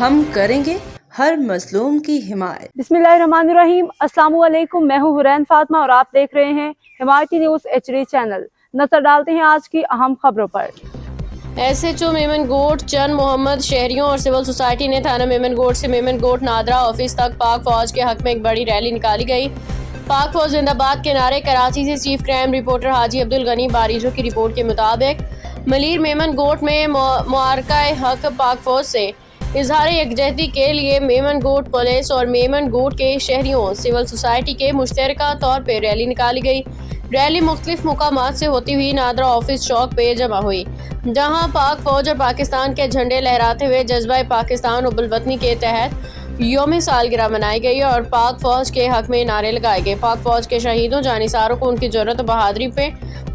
हम करेंगे हर मजलूम की हिमायत। बिस्मिल्लाहिर्रहमानिर्रहीम। अस्सलाम वालेकुम। मैं हूँ हुरैन फातिमा और आप देख रहे हैं हिमायती न्यूज़ HD चैनल। नजर डालते हैं आज की अहम खबरों पर। SHO मेमनगोट चंद मोहम्मद शहरियों और सिविल सोसाइटी ने थाना मेमनगोट से मेमनगोट नादरा ऑफिस तक पाक फौज के हक में एक बड़ी रैली निकाली गई। पाक फौज जिंदाबाद के नारे। कराची से chief crime reporter Haji Abdul Ghani बारिजो की रिपोर्ट के मुताबिक मलीर मेमनगोट में मुआरका हक पाक फौज से इजहार यकजहती के लिए मेमनगोट पुलिस और मेमनगोट के शहरियों सिविल सोसाइटी के मुश्तरका तौर पर रैली निकाली गई। रैली मुख्तलिफ मुकामात से होती हुई नादरा ऑफिस चौक पे जमा हुई, जहां पाक फौज और पाकिस्तान के झंडे लहराते हुए जज्बा पाकिस्तान और बुलवतनी के तहत योम सालगिरह मनाई गई और पाक फौज के हक में नारे लगाए गए। पाक फौज के शहीदों जानिसारों को उनकी जरूरत और बहादुरी पे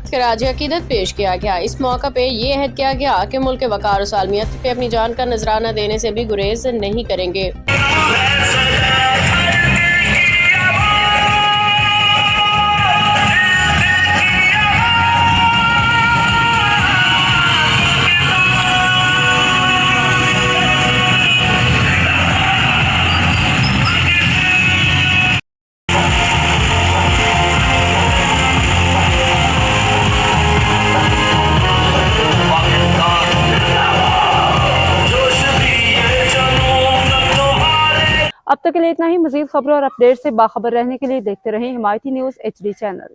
खराज अकीदत पेश किया गया। इस मौका पे ये अहद किया गया कि मुल्क के वकार और सालमियत पे अपनी जान का नजराना देने से भी गुरेज नहीं करेंगे। अब तक के लिए इतना ही। मजीद खबरों और अपडेट से बाखबर रहने के लिए देखते रहें हिमायती न्यूज़ HD चैनल।